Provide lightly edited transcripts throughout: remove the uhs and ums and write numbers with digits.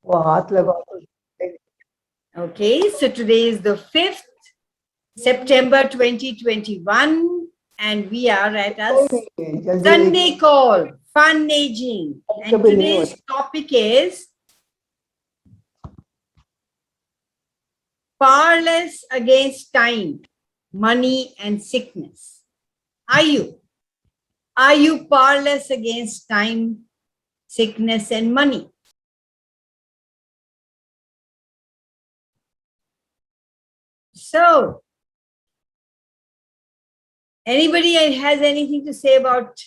वो हाथ लगाओ तो Okay, so today is the 5th September 2021 and we are at our जल्दी Sunday call, fun aging. And कभी नहीं today's होता। topic is powerless against time, money and sickness. Are you? Are you powerless against time, sickness and money? So, anybody has anything to say about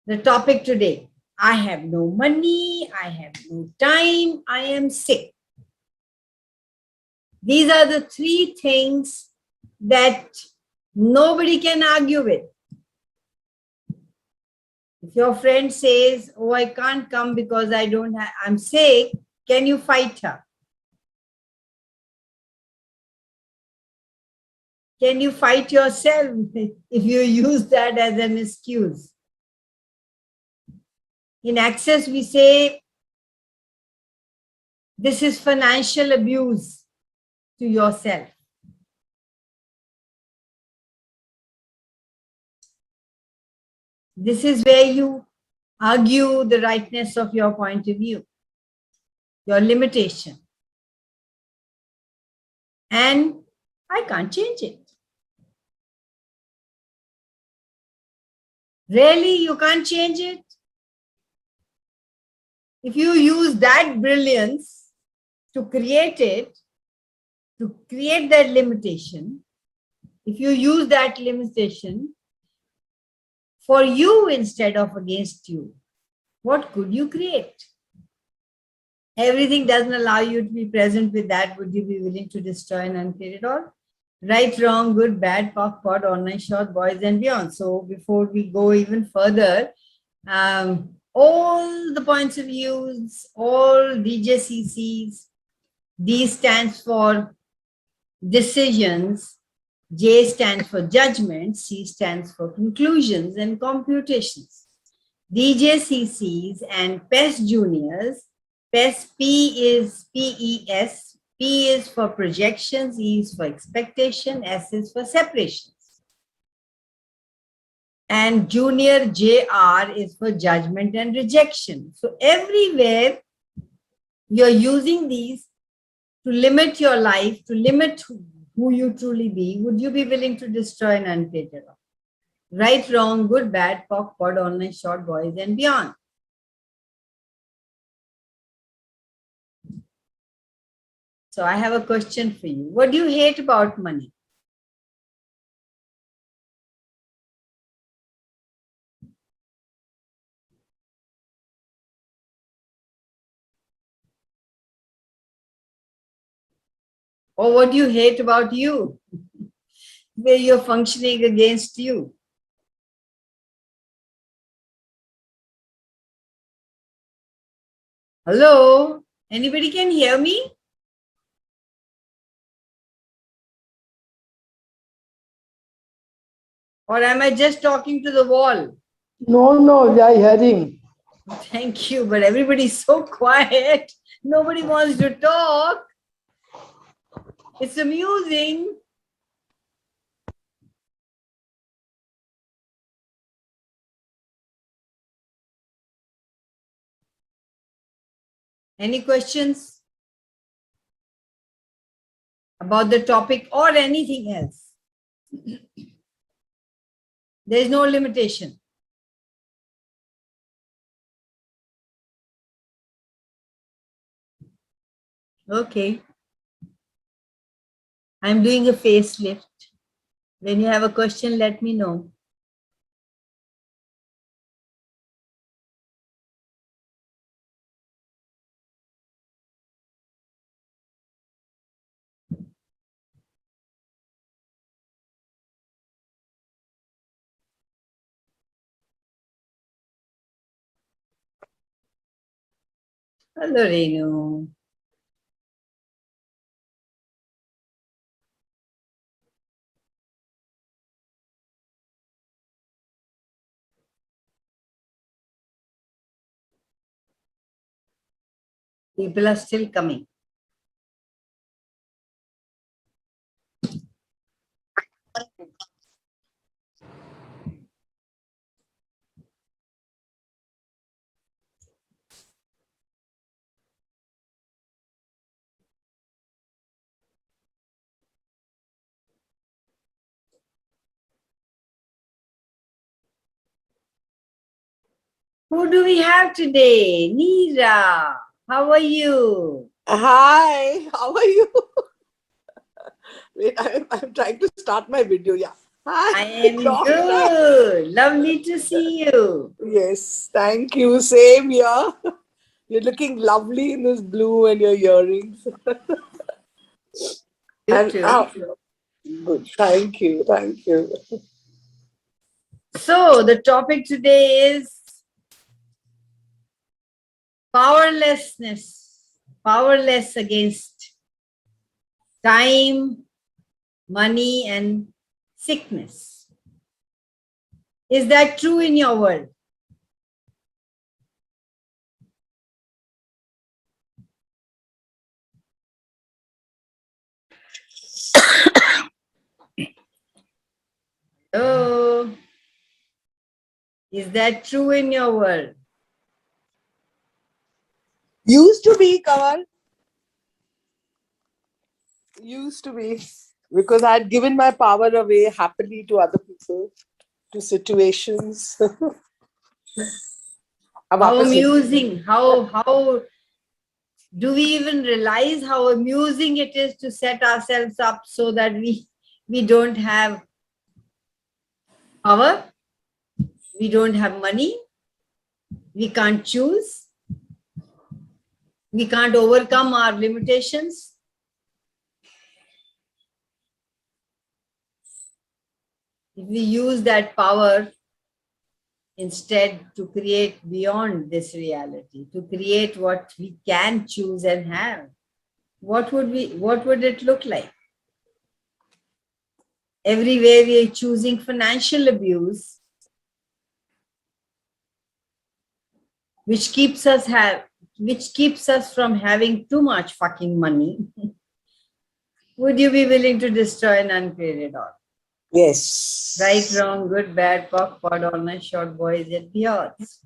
the topic today? I have no money, I have no time, I am sick. These are the three things that nobody can argue with. If your friend says, oh, I can't come because I'm sick, can you fight her? Can you fight yourself if you use that as an excuse? In Access, we say this is financial abuse to yourself. This is where you argue the rightness of your point of view, your limitation. And I can't change it. Really, you can't change it? If you use that brilliance to create it, to create that limitation, if you use that limitation for you instead of against you, what could you create? Everything doesn't allow you to be present with that. Would you be willing to destroy and uncreate it all? Right, wrong, good, bad, POC, POD, online, short, boys and beyond. So before we go even further, all the points of views, all DJCCs, D stands for decisions, J stands for judgment, C stands for conclusions and computations. DJCCs and PES juniors, PES P is PES, P is for projections, E is for expectation, S is for separations. And junior JR is for judgment and rejection. So everywhere you're using these to limit your life, to limit who you truly be, would you be willing to destroy and uncreate it all? Right, wrong, good, bad, POC, POD, online, short, boys, and beyond. So I have a question for you. What do you hate about money? Or what do you hate about you? Where you're functioning against you? Hello? Anybody can hear me? Or am I just talking to the wall? No, we are hearing. Thank you, but everybody's so quiet. Nobody wants to talk. It's amusing. Any questions about the topic or anything else? There is no limitation. Okay. I'm doing a facelift. When you have a question, let me know. Hello, Renu. People are still coming. Who do we have today? Neera. How are you? Hi, how are you? Wait, I'm trying to start my video. Yeah. Hi, I am long time. good. Lovely to see you. Yes, thank you. Same here. You're looking lovely in this blue and your earrings. You And too. good. Thank you. Thank you. So, the topic today is powerlessness, powerless against time, money, and sickness. Is that true in your world? Oh, is that true in your world? Used to be, Kamal. Used to be. Because I had given my power away happily to other people, to situations. अब How वापस amusing, how do we even realize how amusing it is to set ourselves up so that we don't have power, we don't have money, we can't choose, we can't overcome our limitations? If we use that power instead to create beyond this reality, to create what we can choose and have, what would it look like? Everywhere we are choosing financial abuse, which keeps us from having too much fucking money. Would you be willing to destroy and uncreate it all? Yes. Right, wrong, good, bad, cock, pod, all night, short boys at the odds.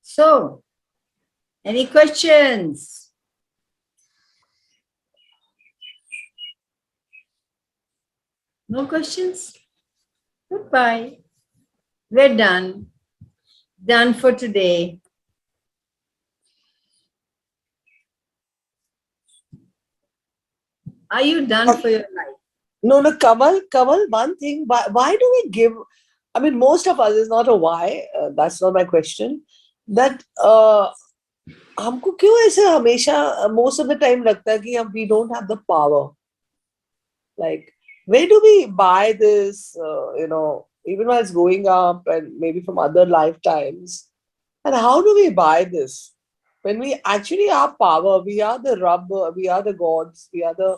So, any questions? No questions? Goodbye. We're done. Done for today. Are you done for your life? No, no, Kamal, one thing, why do we give? I mean, most of us, is not a why, that's not my question. That हमको क्यों ऐसे हमेशा most of the time लगता है कि we don't have the power. Like, where do we buy this, even while it's growing up and maybe from other lifetimes? And how do we buy this? When we actually are power, we are the rubber, we are the gods, we are the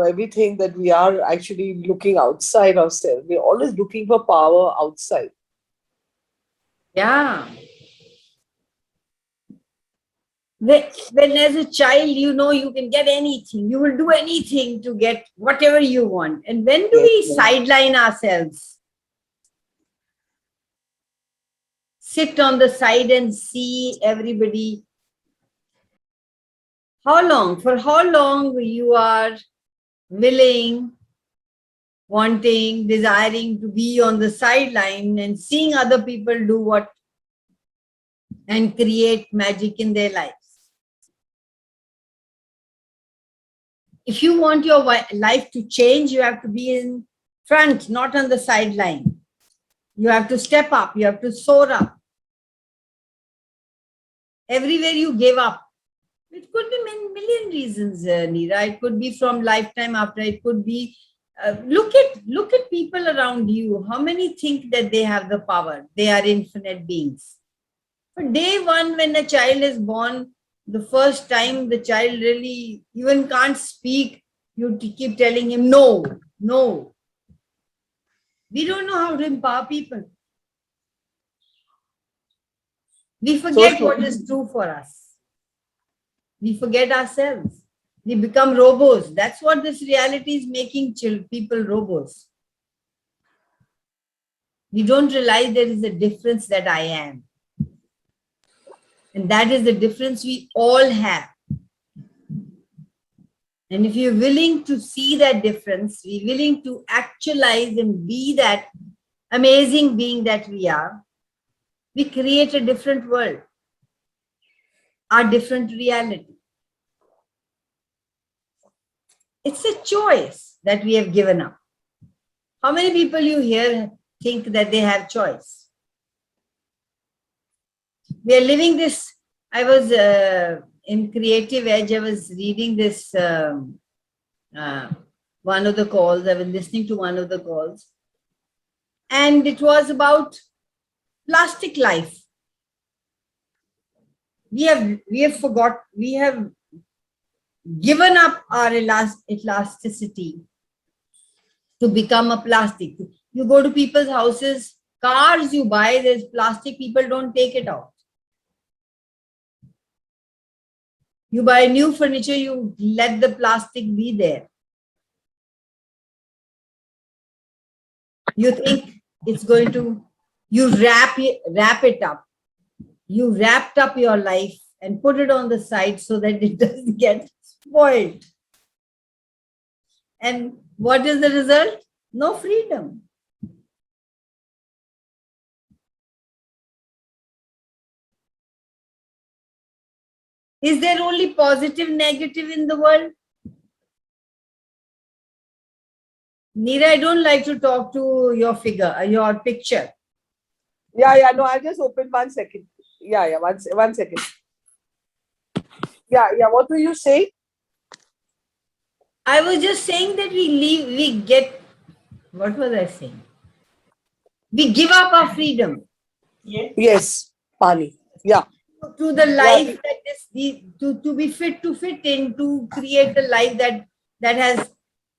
everything that we are actually looking outside ourselves. We're always looking for power outside. Yeah. When as a child, you can get anything. You will do anything to get whatever you want. And when do we sideline ourselves? Sit on the side and see everybody. For how long you are willing, wanting, desiring to be on the sideline and seeing other people do what and create magic in their lives? If you want your life to change, you have to be in front, not on the sideline. You have to step up, you have to soar up. Everywhere you give up. It could be million reasons, Neera. It could be from lifetime after. It could be, look at people around you. How many think that they have the power? They are infinite beings. From day one, when a child is born, The first time the child really even can't speak, you keep telling him, no, no. We don't know how to empower people. We forget true. what is true for us. We forget ourselves. We become robots. That's what this reality is making people robots. We don't realize there is a difference that I am. And that is the difference we all have. And if you're willing to see that difference, we're willing to actualize and be that amazing being that we are, we create a different world, a different reality. It's a choice that we have given up. How many people you hear think that they have choice? We are living this. I was in Creative Edge, I was reading this, one of the calls, I was listening to one of the calls, and it was about plastic life. We have given up our elasticity to become a plastic. You go to people's houses, cars you buy, there's plastic, people don't take it out. You buy new furniture, you let the plastic be there. You think it's going to, you wrap it up. You wrapped up your life and put it on the side so that it doesn't get spoiled. And what is the result? No freedom. Is there only positive, negative in the world? Neera, I don't like to talk to your figure, your picture. Yeah, no, I'll just open 1 second. Yeah, one second. Yeah, what were you saying? I was just saying that what was I saying? We give up our freedom. Yes, Pani. Yeah. To the life that is to be fit in, to create a life that has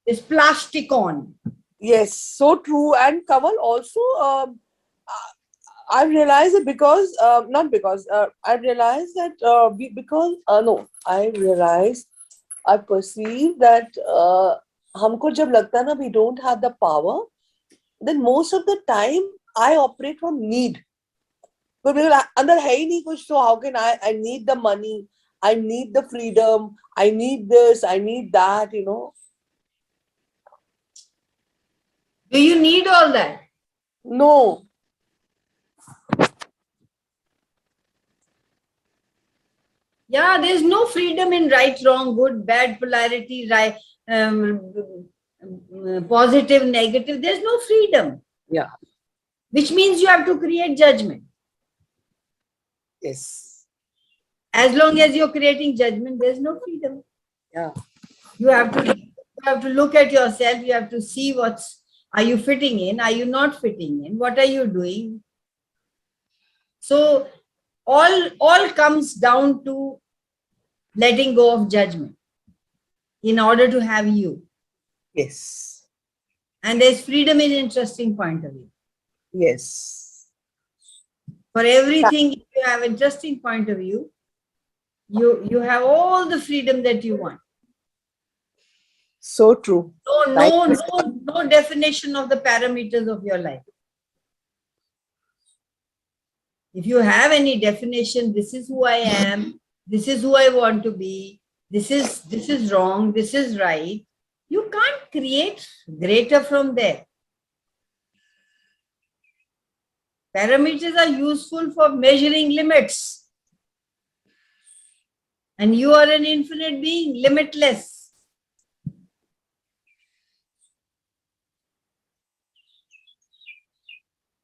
this plastic on. Yes, so true. And Kamal, also, I realized that because, not because, I realized that I perceive that हमको जब लगता है ना we don't have the power, then most of the time I operate from need. But अंदर है ही नहीं कुछ, so how can I need the money, I need the freedom, I need this, I need that, you know. Do you need all that? No. Yeah, there's no freedom in right, wrong, good, bad, polarity, right, positive, negative. There's no freedom. Yeah. Which means you have to create judgment. Yes. As long as you're creating judgment, there's no freedom. Yeah. You have to look at yourself. You have to see are you fitting in? Are you not fitting in? What are you doing? So all comes down to letting go of judgment in order to have you. Yes. And there's freedom in interesting point of view. Yes. For everything, if you have interesting point of view, you have all the freedom that you want. So true. No definition of the parameters of your life. If you have any definition, this is who I am, this is who I want to be, this is wrong, this is right, you can't create greater from there. Parameters are useful for measuring limits. And you are an infinite being, limitless.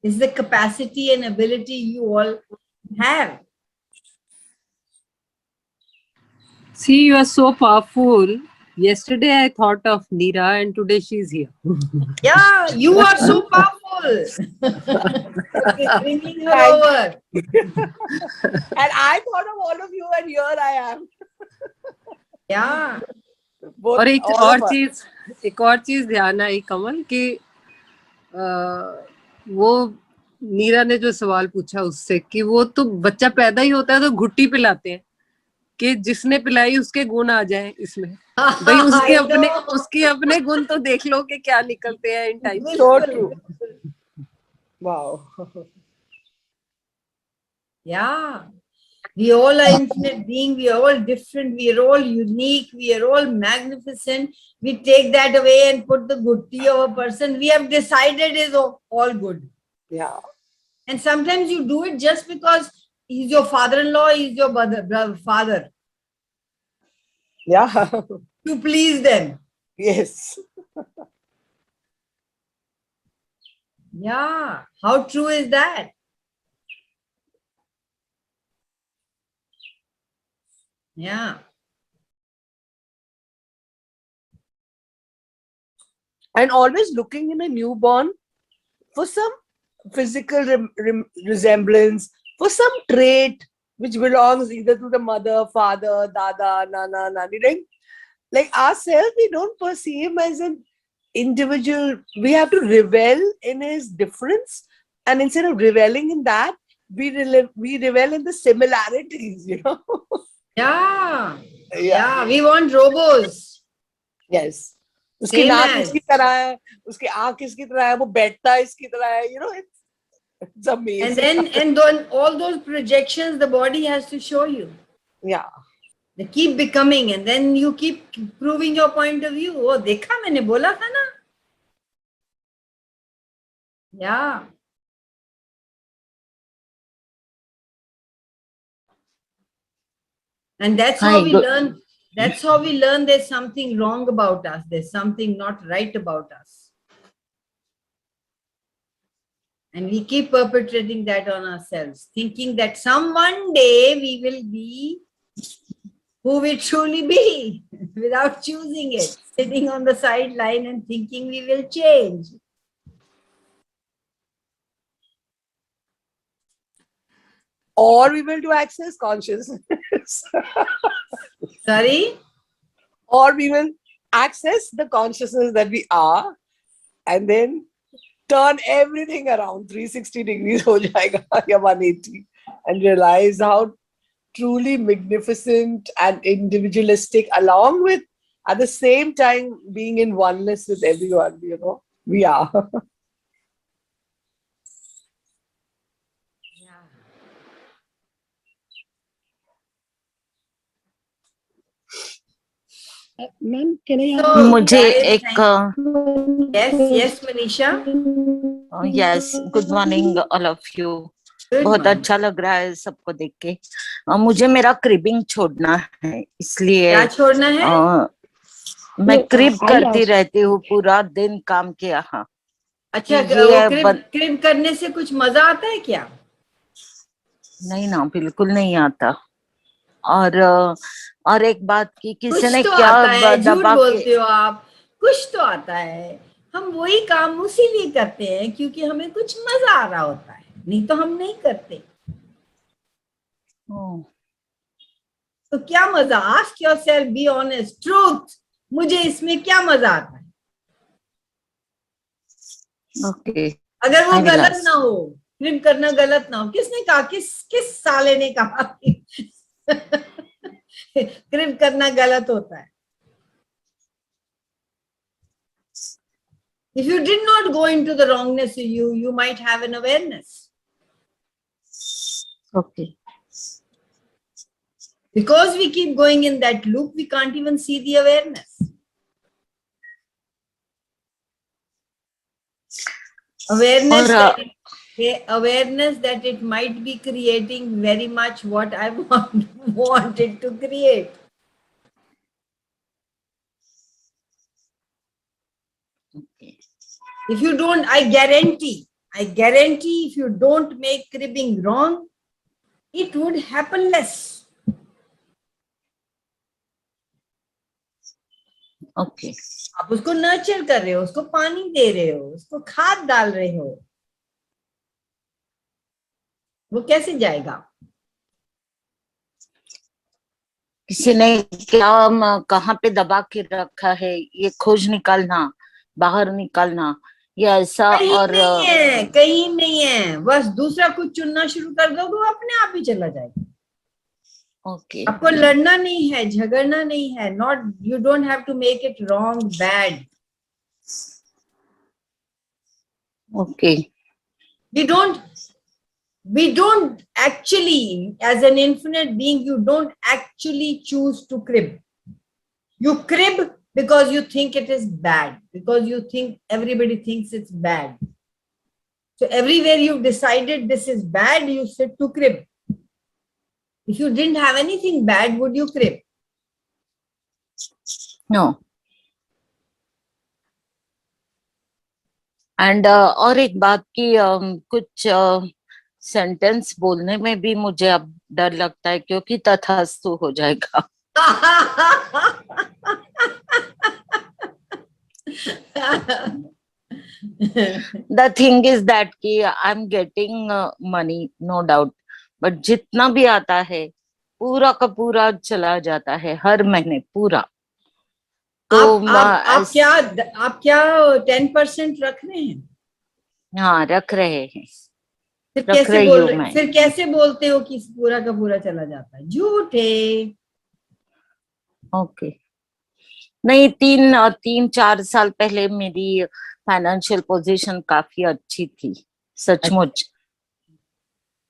Is the capacity and ability you all have. See, you are so powerful. Yesterday I thought of Neera and today she's here. Yeah, you are so powerful. full. Okay, bringing her Thank- over. And I thought of all of you, and here I am. Yeah. Both, और एक all और of us. चीज ध्यान आई कमल कि वो नीरा ने जो सवाल पूछा उससे कि वो तो बच्चा पैदा ही होता है तो घुट्टी पिलाते हैं कि जिसने पिलाई उसके गुण आ जाएं इसमें। भाई उसके अपने गुण तो देख लो कि क्या निकलते हैं in time. So true. Wow. Yeah. We all are infinite being. We are all different. We are all unique. We are all magnificent. We take that away and put the goodie of a person we have decided is all good. Yeah. And sometimes you do it just because he's your father-in-law, he's your father, Yeah. to please them. Yes. Yeah. How true is that? Yeah. And always looking in a newborn for some physical resemblance, for some trait which belongs either to the mother, father, dada, nana, nani. Like ourselves, we don't perceive him as an individual. We have to revel in his difference, and instead of reveling in that, we revel in the similarities. Yeah. Yeah. We want robos. Yes. उसकी Same नाक as. इसकी तरह है, उसकी आंख इसकी तरह है, वो बैठता है इसकी तरह है. It's amazing. And then all those projections the body has to show you. Yeah. They keep becoming, and then you keep proving your point of view. Oh, देखा मैंने बोला था ना. Yeah. And that's how we learn. That's how we learn there's something wrong about us. There's something not right about us. And we keep perpetrating that on ourselves, thinking that one day we will be who we truly be without choosing it, sitting on the sideline and thinking we will change. Or we will do access consciousness. Sorry? Or we will access the consciousness that we are and then turn everything around 360 degrees ho jayega, ya 180, and realize how truly magnificent and individualistic, along with at the same time being in oneness with everyone, we are. Ma'am can I So, मुझे guys, एक yes, Manisha. Yes good morning all of you. Good बहुत morning. अच्छा लग रहा है सबको देख के। मुझे मेरा क्रिबिंग छोड़ना है, इसलिए क्या छोड़ना है? मैं क्रिब आई करती आल्सो। रहती हूँ पूरा दिन काम के यहाँ। अच्छा, ये वो क्रिब करने से कुछ मजा आता है क्या? नहीं ना, बिल्कुल नहीं आता। और एक बात की, किसी ने तो क्या आता है, झूठ दबा बोलते हो आप। कुछ तो आता है। हम वही काम उसी लिए करते हैं क्योंकि हमें कुछ मजा आ रहा होता है, नहीं तो हम नहीं करते। तो क्या मजा? Ask yourself, be honest, truth, मुझे इसमें क्या मजा आता है? ओके। अगर वो गलत ना हो, क्रिब करना गलत ना हो। किसने कहा? किस साले ने कहा क्रिब करना गलत होता है? If you did not go into the wrongness, you might have an awareness. Okay. Because we keep going in that loop, we can't even see the awareness. Awareness that it might be creating very much what I want it to create. Okay. If you don't, I guarantee if you don't make cribbing wrong, it would happen less. Okay. आप उसको nurture कर रहे हो, उसको पानी दे रहे हो, उसको खाद डाल रहे हो, वो कैसे जाएगा? किसी ने क्या कहाँ पे दबा के रखा है, ये खोज निकालना, बाहर निकालना, ये ऐसा। कहीं और नहीं है, कहीं नहीं है, बस दूसरा कुछ चुनना शुरू कर दो तो अपने आप ही चला जाएगा। ओके आपको लड़ना नहीं है, झगड़ना नहीं है, not, you don't have to make it wrong, bad. Okay We don't actually, as an infinite being, you don't actually choose to crib. You crib because you think it is bad, because you think everybody thinks it's bad. So everywhere you've decided this is bad, you sit to crib. If you didn't have anything bad, would you crib? No. And और एक बात की कुछ sentence बोलने में भी मुझे अब डर लगता है, क्योंकि तथास्तु हो जाएगा। द थिंग इज दैट कि I am getting money, no doubt, but जितना भी आता है पूरा का पूरा चला जाता है हर महीने पूरा। तो आप क्या 10% रख रहे हैं? हाँ, रख रहे हैं, फिर रख कैसे रही बोल हूँ रहे, मैं। फिर कैसे बोलते हो कि पूरा का पूरा चला जाता है? झूठे। ओके नहीं, 3-4 साल पहले मेरी फाइनेंशियल पोजीशन काफी अच्छी थी, सचमुच।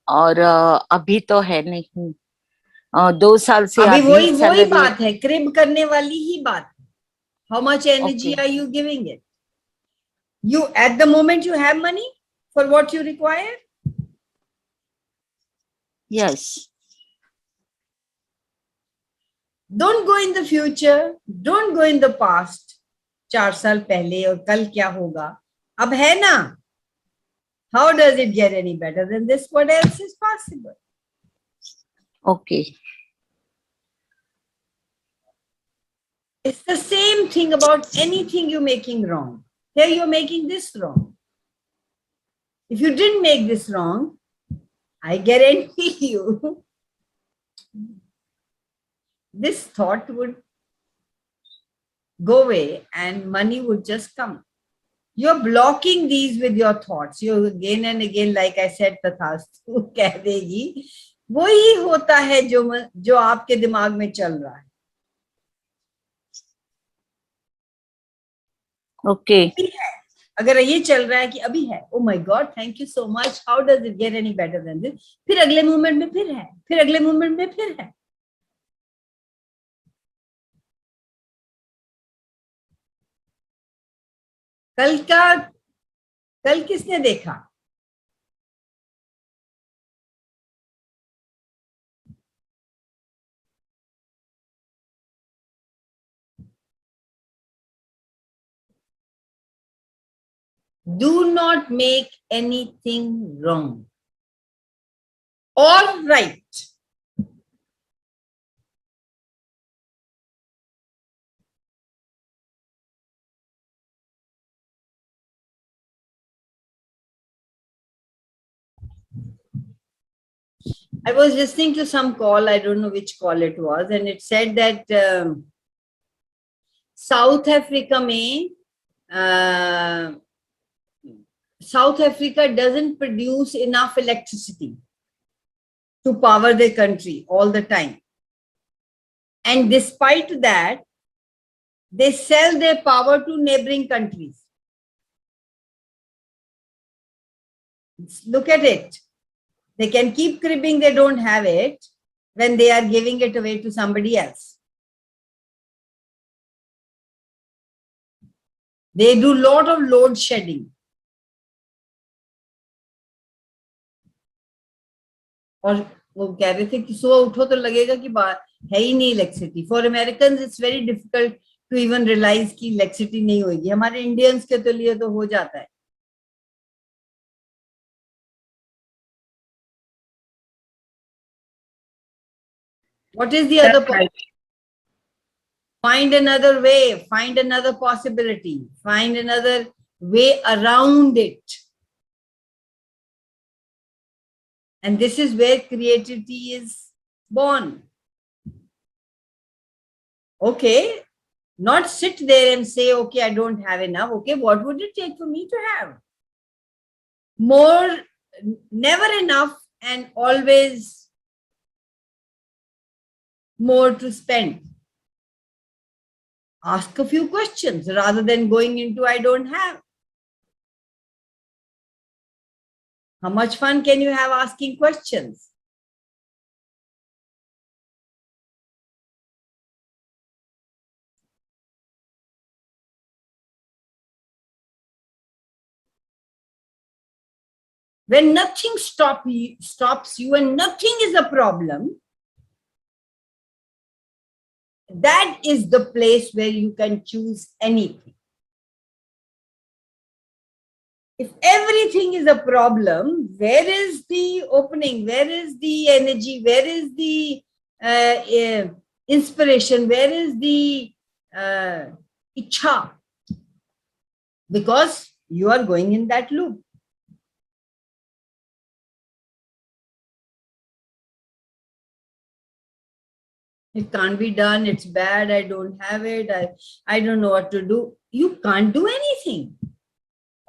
और अभी तो है नहीं। 2 साल से अभी आधी वही सैलरी। बात है, क्रिब करने वाली ही बात है। How much energy Okay. Are you giving it? You at the moment you have money for what you require. Yes. Don't go in the future, don't go in the past. 4 साल पहले और कल क्या होगा, अब है ना। How does it get any better than this? What else is possible? Okay. It's the same thing about anything you're making wrong. Here you're making this wrong. If you didn't make this wrong, I guarantee you this thought would go away and money would just come. You're blocking these with your thoughts. You again and again, like I said, तथास्तु कह देगी। वही होता है जो आपके दिमाग में चल रहा है। Okay. अगर ये चल रहा है कि अभी है, oh my God, thank you so much, how does it get any better than this? फिर अगले मोमेंट में फिर है, फिर अगले मोमेंट में फिर है। कल किसने देखा? Do not make anything wrong or right. I was listening to some call, I don't know which call it was, and it said that South Africa doesn't produce enough electricity to power their country all the time. And despite that, they sell their power to neighboring countries. Look at it. They can keep cribbing they don't have it when they are giving it away to somebody else. They do a lot of load shedding. और वो कह रहे थे कि सुबह उठो तो लगेगा कि है ही नहीं electricity. For American it's very difficult to even realise कि इलेक्ट्रिसिटी नहीं होगी। हमारे इंडियंस के तो लिए तो हो जाता है। What is the other point? Find another way, find another possibility, find another way around it. And this is where creativity is born. Okay, not sit there and say, okay, I don't have enough. Okay, what would it take for me to have? More, never enough, and always more to spend. Ask a few questions rather than going into I don't have. How much fun can you have asking questions? When nothing stops you and nothing is a problem, that is the place where you can choose anything. If everything is a problem, where is the opening? Where is the energy? Where is the inspiration? Where is the ichha? Because you are going in that loop. It can't be done. It's bad. I don't have it. I don't know what to do. You can't do anything.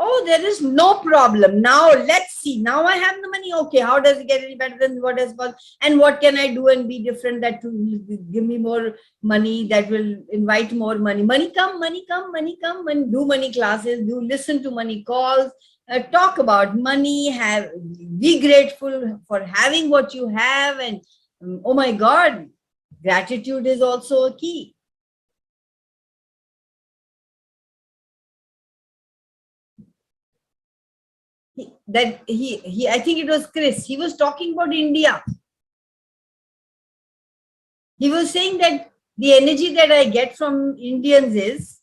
Oh, there is no problem. Now let's see. Now I have the money. Okay, how does it get any better than what has got? And what can I do and be different that will give me more money, that will invite more money? Money come, money come, money come. And do money classes, do listen to money calls, talk about money, be grateful for having what you have. And oh my God, gratitude is also a key. I think it was Chris, he was talking about India. He was saying that the energy that I get from Indians is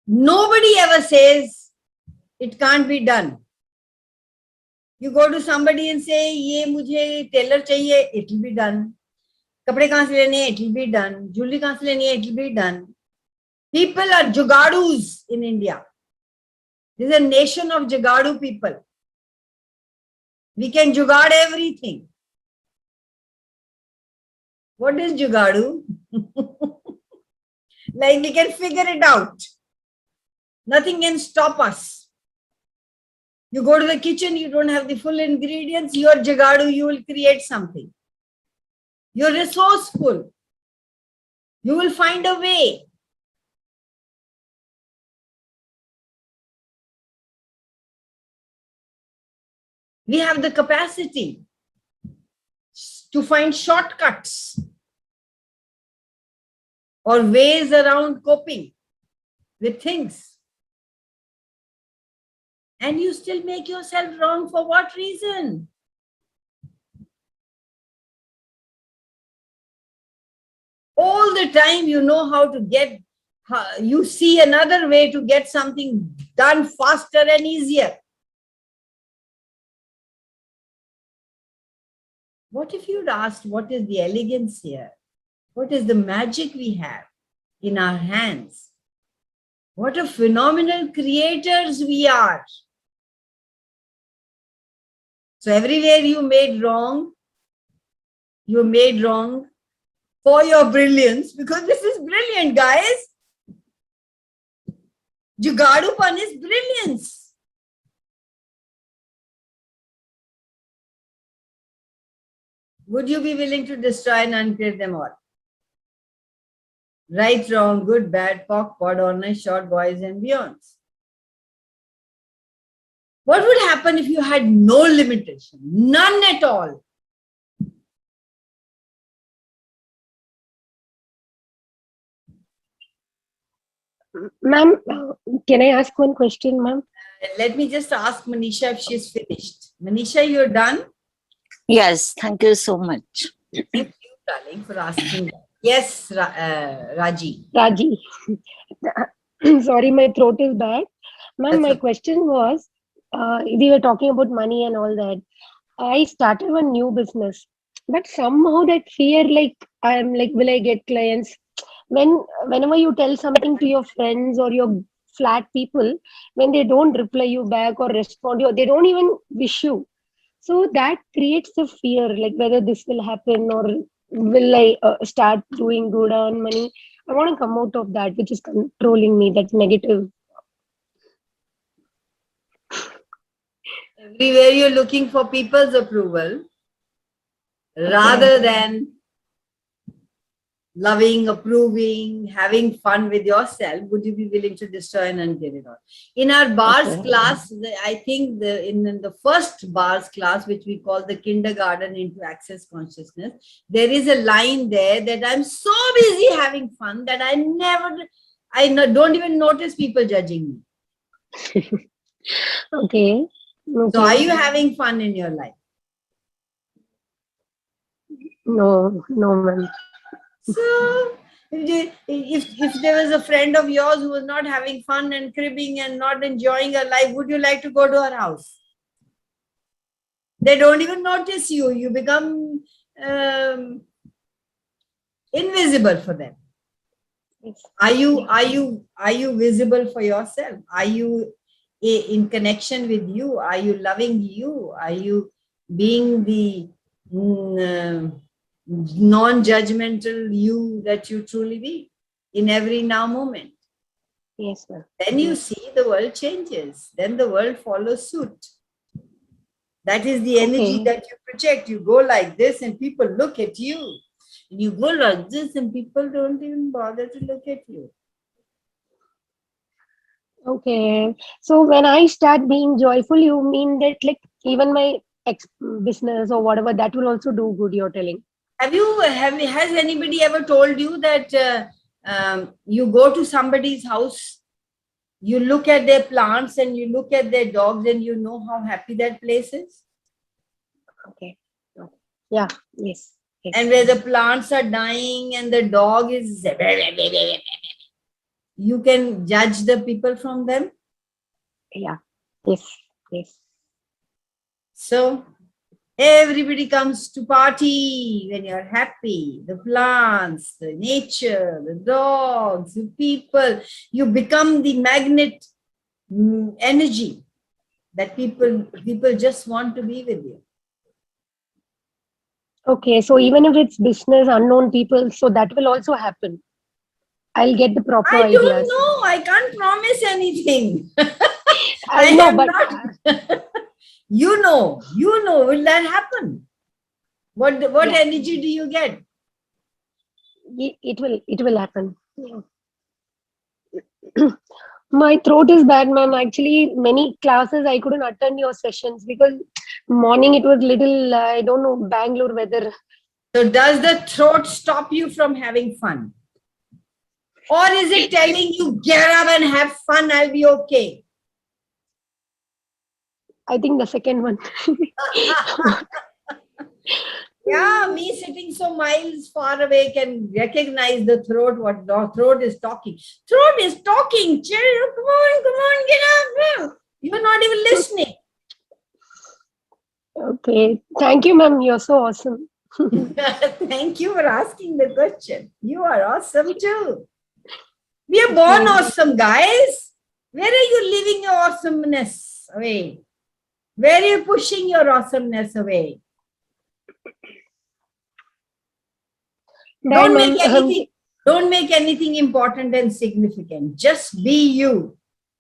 nobody ever says it can't be done. You go to somebody and say, ye mujhe tailor chahiye, it will be done. Kapde kahan se lene, it will be done. Jewelry kahan se lene, it will be done. People are jugadus in India. This is a nation of jugadu people. We can jugad everything. What is jugadu? Like we can figure it out. Nothing can stop us. You go to the kitchen, you don't have the full ingredients, you're jugadu, you will create something. You're resourceful. You will find a way. We have the capacity to find shortcuts or ways around coping with things. And you still make yourself wrong for what reason? All the time you know how to get, you see another way to get something done faster and easier. What if you'd asked, what is the elegance here? What is the magic we have in our hands? What a phenomenal creators we are. So everywhere you made wrong, you made wrong for your brilliance, because this is brilliant, guys. Jugadupan is brilliance. Would you be willing to destroy and uncreate them all? Right, wrong, good, bad, POC, POD, honest, short, boys and beyonds. What would happen if you had no limitation? None at all. Ma'am, can I ask one question, ma'am? Let me just ask Manisha if she's finished. Manisha, you're done? Yes, thank you so much. Thank you, darling, for asking that. Yes, Raji. Raji. Sorry, my throat is bad. Ma'am, my question was, we were talking about money and all that. I started a new business, but somehow that fear, like, I'm like, will I get clients? Whenever you tell something to your friends or your flat people, when they don't reply you back or respond you, they don't even wish you. So that creates the fear, like whether this will happen or will I start doing good, earn money. I want to come out of that, which is controlling me, that negative. Everywhere you're looking for people's approval rather than loving, approving, having fun with yourself. Would you be willing to destroy and undo it all? In our bars class, I think in the first bars class, which we call the kindergarten into access consciousness, there is a line there that I'm so busy having fun that I don't even notice people judging me. Okay. So are you having fun in your life? No, ma'am. So if there was a friend of yours who was not having fun and cribbing and not enjoying her life, would you like to go to her house? They don't even notice you. You become invisible for them. Are you visible for yourself? Are you in connection with you? Are you loving you? Are you being the non-judgmental you that you truly be in every now moment? Yes, ma'am. Then you see the world changes. Then the world follows suit. That is the energy that you project. You go like this and people look at you. And you go like this and people don't even bother to look at you. Okay. So when I start being joyful, you mean that like even my business or whatever, that will also do good, you're telling? Has anybody ever told you that you go to somebody's house, you look at their plants and you look at their dogs and you know how happy that place is? Okay. Yeah. Yes. And where the plants are dying and the dog is, you can judge the people from them? Yeah. Yes. So everybody comes to party when you're happy. The plants, the nature, the dogs, the people. You become the magnet energy that people just want to be with you. Okay. So even if it's business, unknown people, so that will also happen. I'll get the proper I ideas. don't know. I can't promise anything. I know, but you know, will that happen? What energy do you get? it will happen. Yeah. My throat is bad, ma'am. Actually, many classes I couldn't attend your sessions because morning it was little, I don't know, Bangalore weather. So does the throat stop you from having fun? Or is it telling you, get up and have fun, I'll be okay? I think the second one. Yeah, me sitting so miles far away can recognize the throat, what the throat is talking. Throat is talking, chill, come on, get up. You're not even listening. Okay. Thank you, ma'am. You're so awesome. Thank you for asking the question. You are awesome too. We are born awesome, guys. Where are you leaving your awesomeness away? Where are you pushing your awesomeness away? Don't make anything important and significant. Just be you.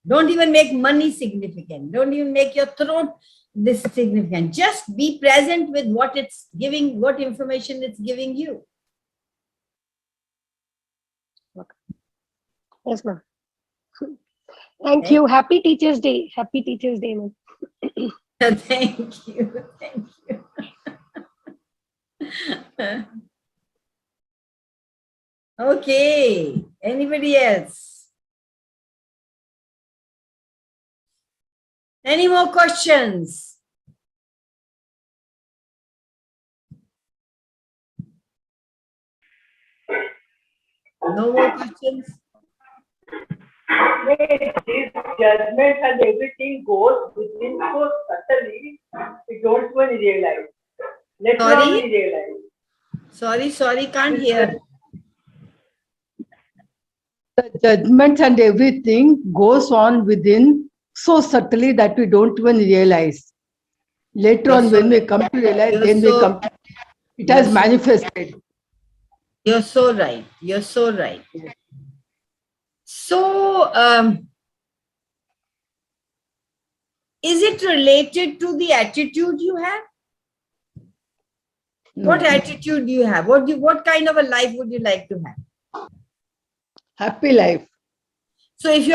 Don't even make money significant. Don't even make your throat this significant. Just be present with what it's giving, what information it's giving you. Yes, ma'am. Thank you. Happy Teachers' Day. Happy Teachers' Day, ma'am. Thank you. Okay. Anybody else? Any more questions? No more questions? This judgment and everything goes within so subtly, we don't even realize. Later on we realize. Sorry, can't hear. The judgment and everything goes on within so subtly that we don't even realize. Later on, when we come to realize, then we come, it has manifested. You're so right. You're so right. So, is it related to the attitude you have? No. What attitude do you have? What kind of a life would you like to have? Happy life. So if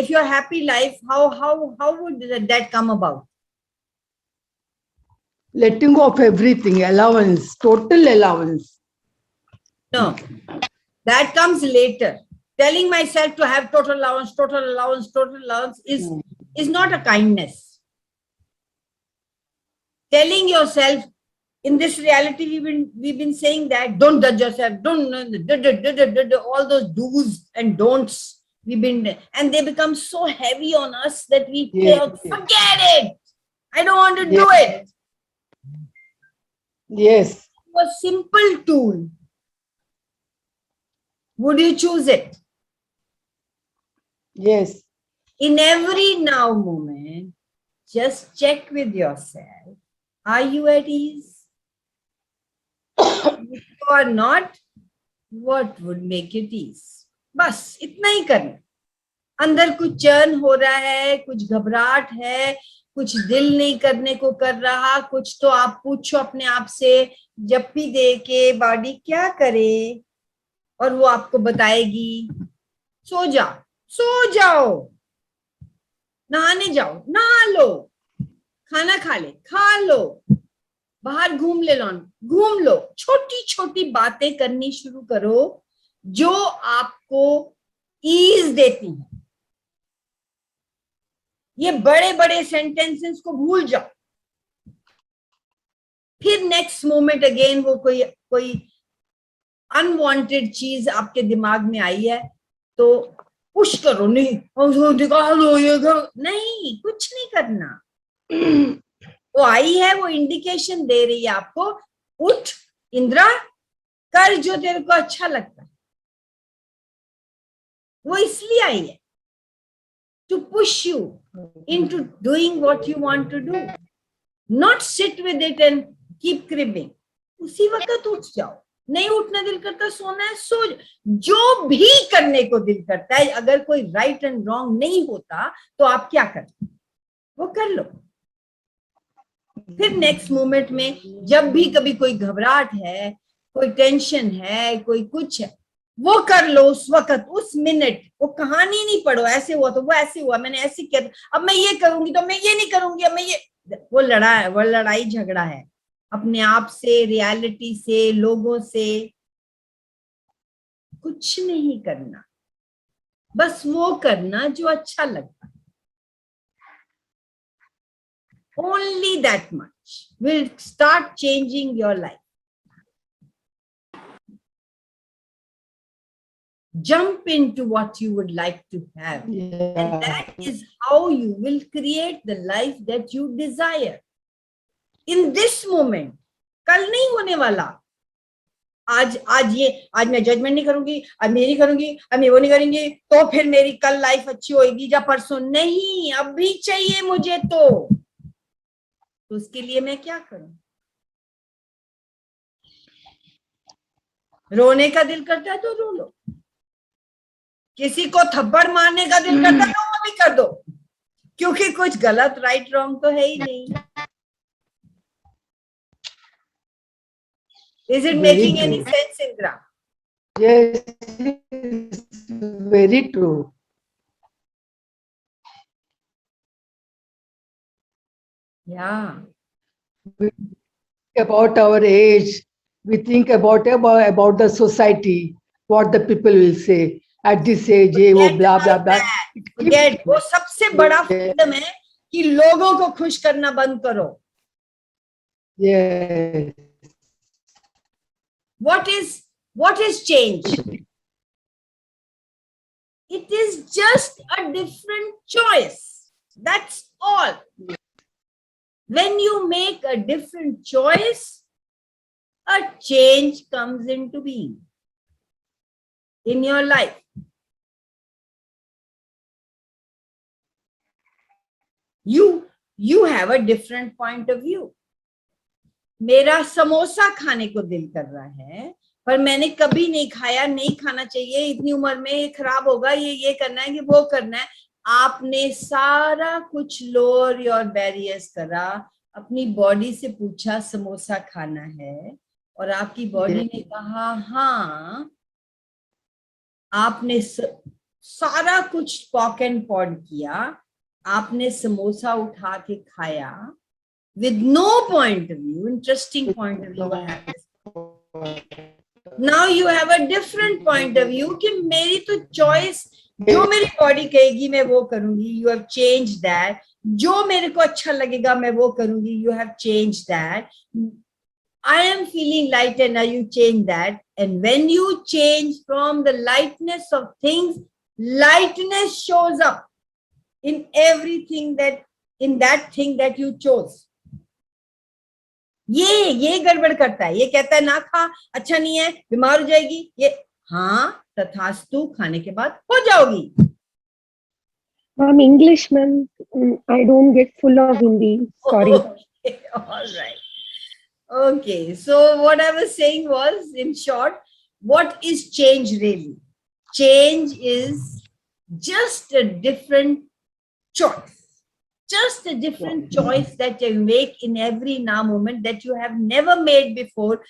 you're happy life, how would that come about? Letting go of everything, allowance, total allowance. No, that comes later. Telling myself to have total allowance is not a kindness. Telling yourself, in this reality, we've been saying that don't judge yourself, don't all those do's and don'ts. And they become so heavy on us that we say, forget it. I don't want to do it. Yes. A simple tool. Would you choose it? Yes. In every now moment, just check with yourself. Are you at ease? If you are not, what would make it ease? बस इतना ही करना. अंदर कुछ churn हो रहा है, कुछ घबराहट है, कुछ दिल नहीं करने को कर रहा, कुछ तो आप पूछो अपने आप से, जब भी दे के बॉडी क्या करे, और वो आपको बताएगी. सो जाओ, नहाने जाओ, नहा लो, खाना खा ले, खा लो, बाहर घूम लो, छोटी छोटी बातें करनी शुरू करो जो आपको ईज देती हैं. ये बड़े बड़े सेंटेंसेस को भूल जाओ. फिर नेक्स्ट मोमेंट अगेन वो कोई अनवांटेड चीज आपके दिमाग में आई है तो पुश करो, नहीं निकालो, ये नहीं, कुछ नहीं करना. वो आई है, वो इंडिकेशन दे रही है आपको, उठ इंद्रा, कर जो तेरे को अच्छा लगता है. वो इसलिए आई है, to push you into doing what you want to do, not sit with it and keep cribbing. उसी वक्त उठ जाओ. नहीं उठना दिल करता, सोना है, सो. जो भी करने को दिल करता है, अगर कोई राइट एंड रॉन्ग नहीं होता तो आप क्या करते, वो कर लो. फिर नेक्स्ट मोमेंट में जब भी कभी कोई घबराहट है, कोई टेंशन है, कोई कुछ है, वो कर लो उस वक्त, उस मिनट. वो कहानी नहीं पढ़ो, ऐसे हुआ तो वो ऐसे हुआ, मैंने ऐसे किया, अब मैं ये करूंगी तो मैं ये नहीं करूंगी, अब मैं ये. वो लड़ाई झगड़ा है अपने आप से, रियलिटी से, लोगों से. कुछ नहीं करना, बस वो करना जो अच्छा लगता है. Only that much will start changing your life. Jump into what you would like to have. And that is how you will create the life that you desire. In this moment, कल नहीं होने वाला. आज मैं judgement नहीं करूंगी, आज मैं नहीं करूंगी, अब मैं वो नहीं करूंगी, तो फिर मेरी कल लाइफ अच्छी होगी या परसों. नहीं, अभी चाहिए मुझे तो उसके लिए मैं क्या करूं? रोने का दिल करता है तो रो लो. किसी को थप्पड़ मारने का दिल करता है तो वो भी कर दो, क्योंकि कुछ गलत राइट रॉन्ग तो है ही नहीं. Is it making any sense, Indra? Yes, very true. Yeah. We think about our age, we think about the society, what the people will say. At this age, वो blah blah blah. Forget. वो सबसे बड़ा freedom है कि लोगों को खुश करना बंद करो. Yes. What is change? It is just a different choice. That's all. When you make a different choice, a change comes into being in your life. You have a different point of view. मेरा समोसा खाने को दिल कर रहा है, पर मैंने कभी नहीं खाया, नहीं खाना चाहिए, इतनी उम्र में ये खराब होगा, ये करना है कि वो करना है. आपने सारा कुछ लोअर योर बैरियर्स करा, अपनी बॉडी से पूछा समोसा खाना है, और आपकी बॉडी ने कहा हाँ. आपने सारा कुछ पॉक एंड पॉड किया, आपने समोसा उठा के खाया with no point of view, interesting point of view. Now you have a different point of view कि मेरी तो choice, जो मेरी बॉडी कहेगी मैं वो करूंगी. You have changed that. जो मेरे को अच्छा लगेगा मैं वो करूंगी. You have changed that. I am feeling lighter, now you change that. And when you change from the lightness of things, lightness shows up in everything that, in that thing that you chose. ये गड़बड़ करता है, ये कहता है ना खा, अच्छा नहीं है, बीमार हो जाएगी. ये हाँ, तथास्तु, खाने के बाद हो जाओगी. Ma'am, English, ma'am, I don't get full of Hindi. Sorry. Okay, all right. Okay, so what I was saying was, in short, what is change really? Change is just a different choice. Just a different choice that you make in every now moment that you have never made before,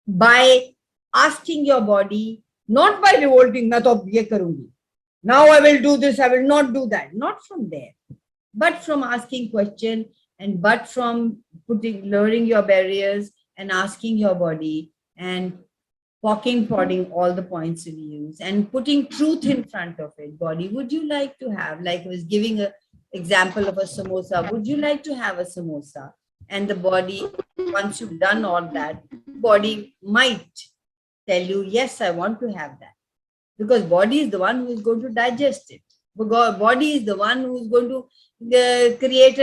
by asking your body, not by revolting, मैं तो अब ये करूंगी. Now I will do this, I will not do that. Not from there, but from asking question, and but from lowering your barriers and asking your body and podding all the points of views and putting truth in front of it. Body, would you like to have, like I was giving a example of a samosa, would you like to have a samosa? And the body, once you've done all that, body might tell you, yes, I want to have that. Because body is the one who is going to digest it. Body is the one who is going to create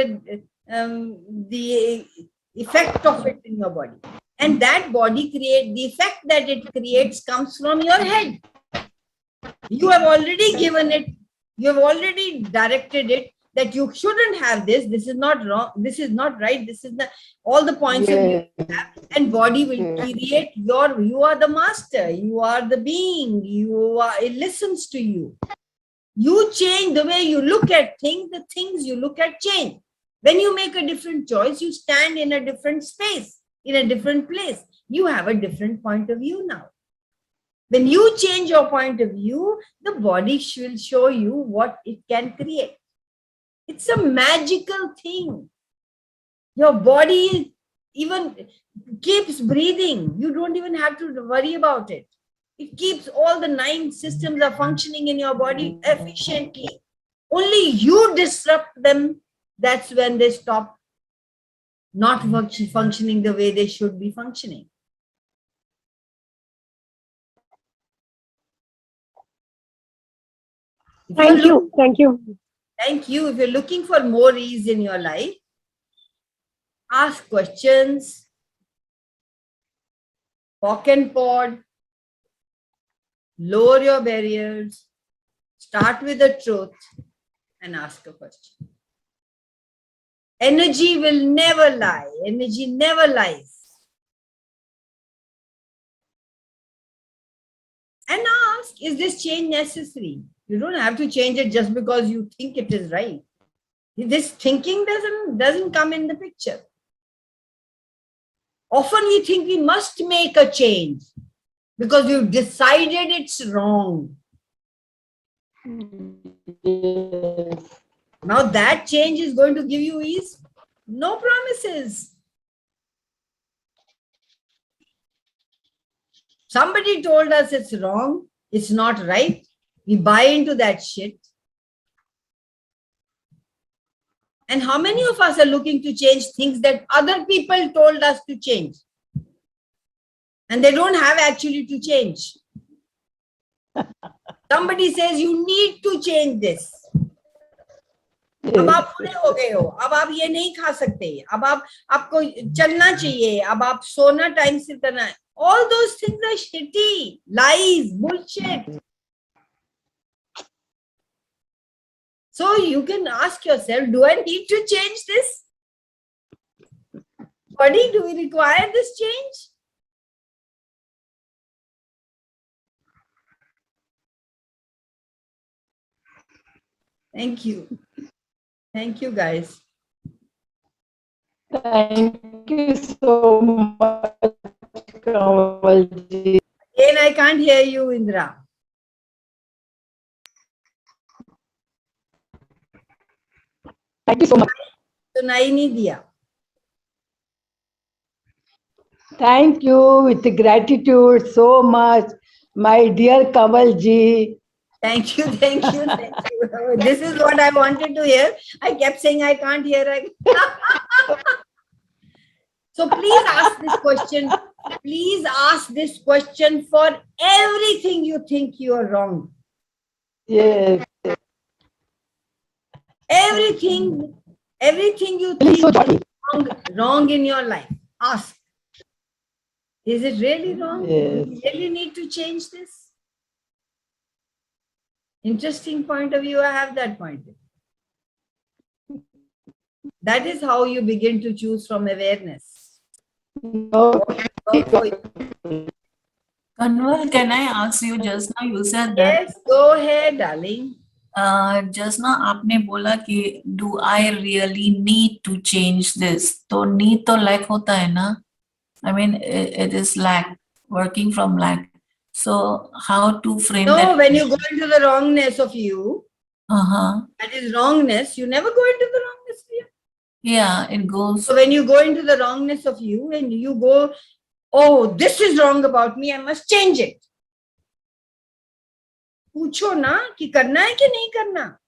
the effect of it in your body. And that body the effect that it creates comes from your head. You have already given it, you have already directed it that you shouldn't have this, this is not wrong, this is not right, this is the, all the points of view you have, and body will create you are the master, you are the being, it listens to you. You change the way you look at things, the things you look at change. When you make a different choice, you stand in a different space, in a different place. You have a different point of view now. When you change your point of view, the body will show you what it can create. It's a magical thing. Your body even keeps breathing. You don't even have to worry about it. It keeps all the 9 systems are functioning in your body efficiently. Only you disrupt them. That's when they stop not functioning the way they should be functioning. Thank you. Thank you. Thank you. If you're looking for more ease in your life, ask questions, pock and pod, lower your barriers, start with the truth, and ask a question. Energy will never lie. Energy never lies. And ask, is this change necessary? You don't have to change it just because you think it is right. This thinking doesn't come in the picture. Often we think we must make a change because we've decided it's wrong. Now that change is going to give you ease? No promises. Somebody told us it's wrong, it's not right. We buy into that shit. And how many of us are looking to change things that other people told us to change? And they don't have actually to change. Somebody says you need to change this. अब आप पूरे हो गए हो, अब आप ये नहीं खा सकते, अब आपको चलना चाहिए, अब आप सोना टाइम से करना है. All those things are shitty, lies, bullshit. So you can ask yourself, do I need to change this? Body, do we require this change? Thank you. Thank you, guys. Thank you so much, Kamalji. Again, I can't hear you, Indra. Thank you so much. सुनाई नहीं दिया. Thank you with gratitude so much, my dear Kamalji. Thank you, thank you, thank you. This is what I wanted to hear. I kept saying I can't hear. So please ask this question. Please ask this question for everything you think you are wrong. Yes. Everything you Feeling so think jolly. wrong in your life. Ask. Is it really wrong? Yes. Do you really need to change this? Interesting point of view. I have that point of view. That is how you begin to choose from awareness. Okay. Kanwal, can I ask you, just now you said that Yes, go ahead, darling. just now आपने बोला कि do I really need to change this? तो need तो lack होता है ना? I mean, it is lack, working from lack. So how to frame No, that? when you go into the wrongness of you, that is wrongness, you never go into the wrongness of you. Yeah, it goes. So when you go into the wrongness of you and you go, oh, this is wrong about me, I must change it. पूछो ना कि करना है कि नहीं करना,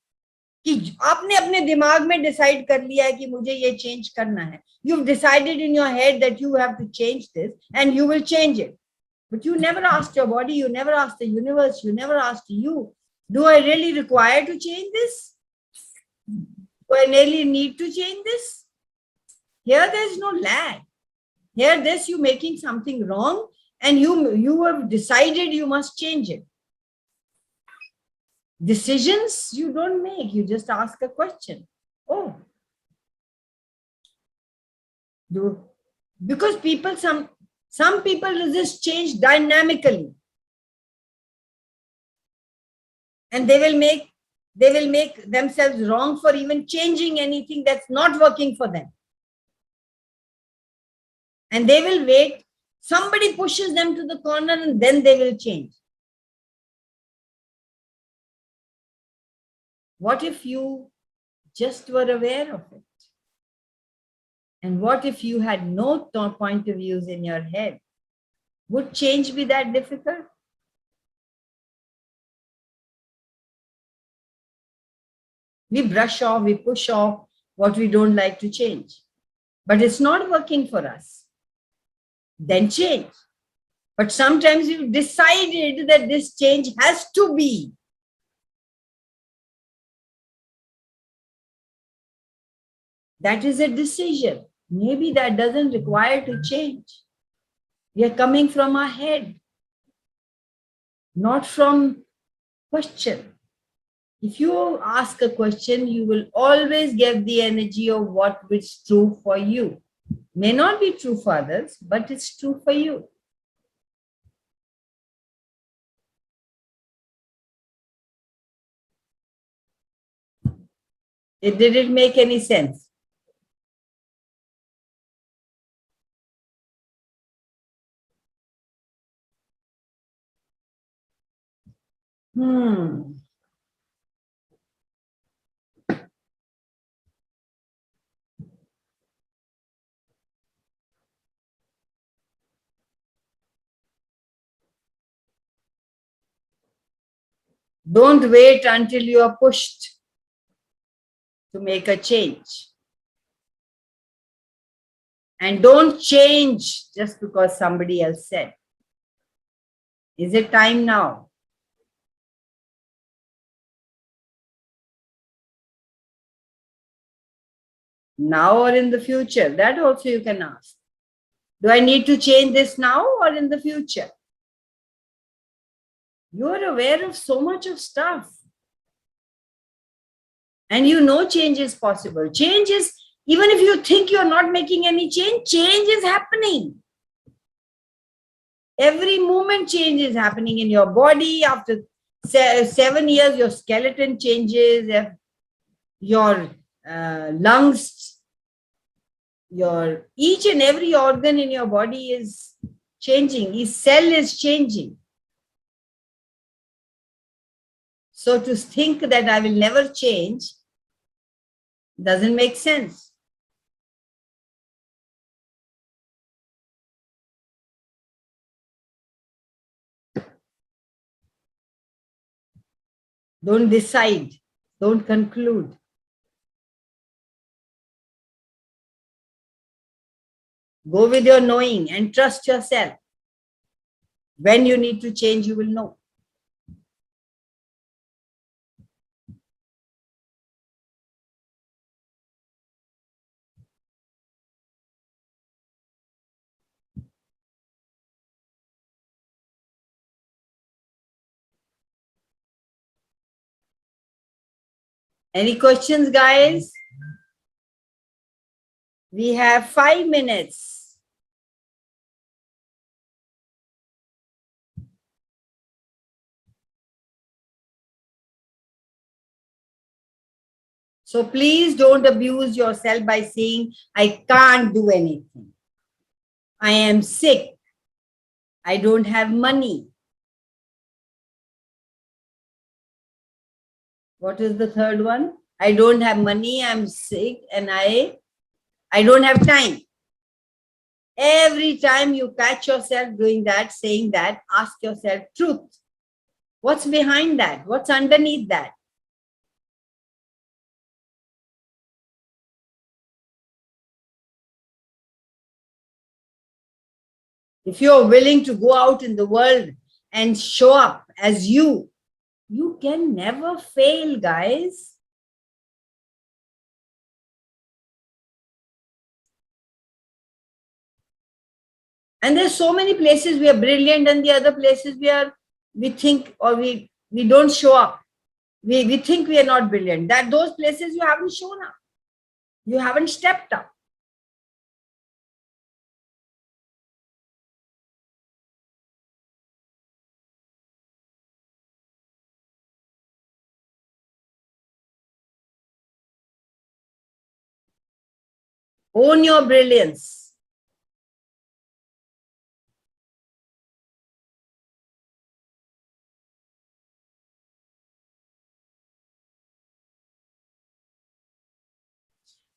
कि आपने अपने दिमाग में डिसाइड कर लिया है कि मुझे ये चेंज करना है. You've decided in your head that you have to change this and you will change it. But you never asked your body, you never asked the universe, you never asked you, do I really require to change this? Do I really need to change this? Here there is no lag. Here this you making something wrong and you have decided you must change it. Decisions you don't make, you just ask a question. Oh. Because people, some people resist change dynamically. And they will make themselves wrong for even changing anything that's not working for them. And they will wait, somebody pushes them to the corner and then they will change. What if you just were aware of it? And what if you had no point of views in your head? Would change be that difficult? We brush off, we push off what we don't like to change. But it's not working for us. Then change. But sometimes you've decided that this change has to be. That is a decision. Maybe that doesn't require to change. We are coming from our head, not from question. If you ask a question, you will always get the energy of what is true for you. May not be true for others, but it's true for you. Did it make any sense? Don't wait until you are pushed to make a change. And don't change just because somebody else said. Is it time now? Now or in the future? That also you can ask. Do I need to change this now or in the future? You are aware of so much of stuff. And you know change is possible. Change is, even if you think you're not making any change, change is happening. Every moment change is happening in your body. After 7 years, your skeleton changes, your lungs, your each and every organ in your body is changing. Each cell is changing. So to think that I will never change doesn't make sense. Don't decide. Don't conclude. Go with your knowing and trust yourself. When you need to change, you will know. Any questions, guys? We have 5 minutes. So please don't abuse yourself by saying, I can't do anything. I am sick. I don't have money. What is the third one? I don't have money, I'm sick, and I don't have time. Every time you catch yourself doing that, saying that, ask yourself truth. What's behind that? What's underneath that? If you're willing to go out in the world and show up as you can never fail, guys. And there's so many places we are brilliant, and the other places we think, or we don't show up. We think we are not brilliant. That those places you haven't shown up. You haven't stepped up. Own your brilliance.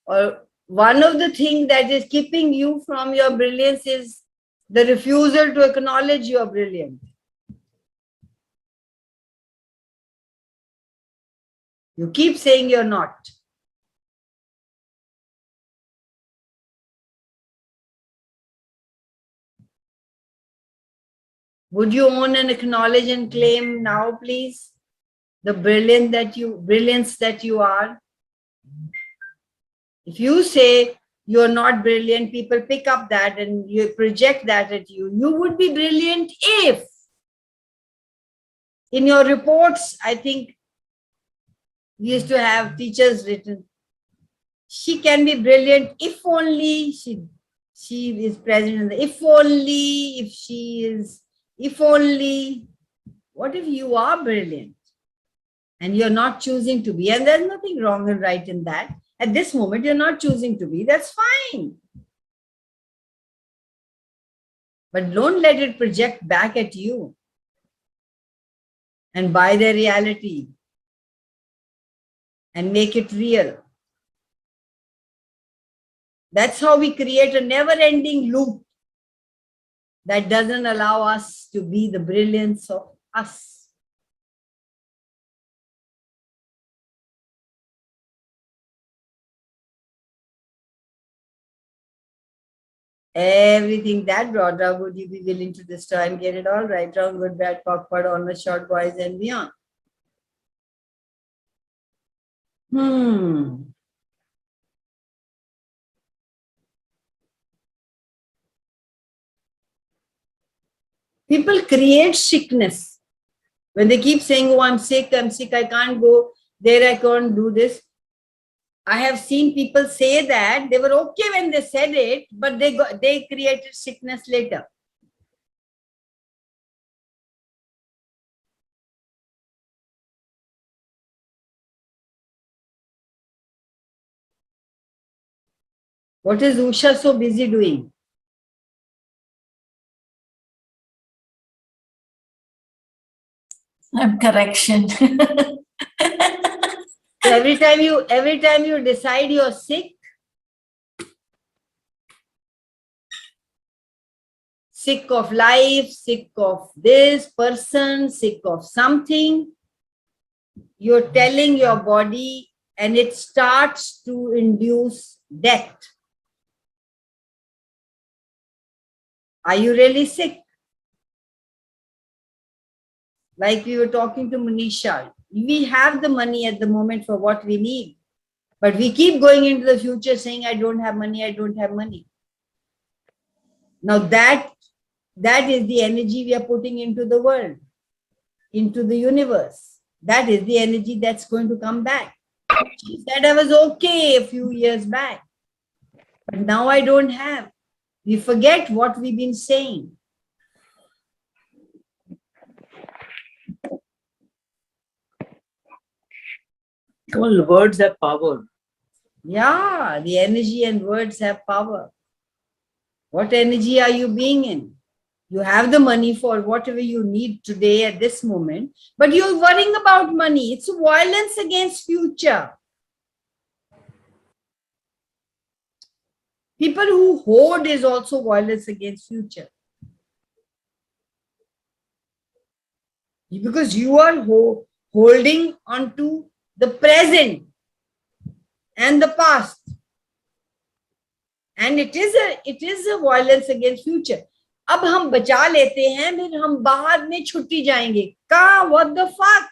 Or one of the things that is keeping you from your brilliance is the refusal to acknowledge you are brilliant. You keep saying you're not. Would you own and acknowledge and claim now, please, the brilliance that you are? If you say you're not brilliant, people pick up that and you project that at you. You would be brilliant if, in your reports, I think we used to have teachers written, she can be brilliant if only she is present in the, if only, if she is, if only. What if you are brilliant and you're not choosing to be? And there's nothing wrong and right in that. At this moment, you're not choosing to be. That's fine. But don't let it project back at you and buy their reality and make it real. That's how we create a never-ending loop that doesn't allow us to be the brilliance of us. Everything that brought up, would you be willing to destroy and get it all right, wrong, good, bad, awkward, honest, short, boys, and beyond? People create sickness. When they keep saying, oh, I'm sick, I can't go there, I can't do this. I have seen people say that they were okay when they said it, but they created sickness later. What is Usha so busy doing? Correction. So every time you decide you're sick, sick of life, sick of this person, sick of something, you're telling your body, and it starts to induce death. Are you really sick? Like we were talking to Manisha, we have the money at the moment for what we need, but we keep going into the future saying, I don't have money, I don't have money. Now that is the energy we are putting into the world, into the universe. That is the energy that's going to come back. She said I was okay a few years back, but now I don't have. We forget what we've been saying. Well, words have power. Yeah, the energy and words have power. What energy are you being in? You have the money for whatever you need today at this moment, but you're worrying about money. It's violence against future. People who hoard is also violence against future. Because you are holding onto the present and the past. And it is a violence against future. अब हम बचा लेते हैं, फिर हम बाद में छुट्टी जाएंगे. का what the fuck?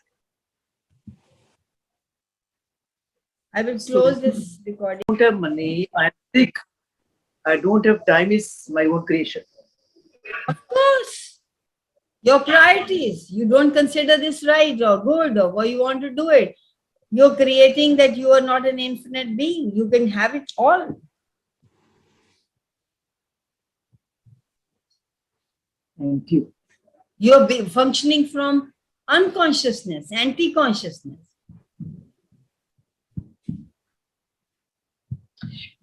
I will close this recording. I don't have money. I'm sick. I don't have time. Is my own creation. Of course, your priorities. You don't consider this right or good or why you want to do it. You're creating that you are not an infinite being. You can have it all. Thank you. You're functioning from unconsciousness, anti-consciousness.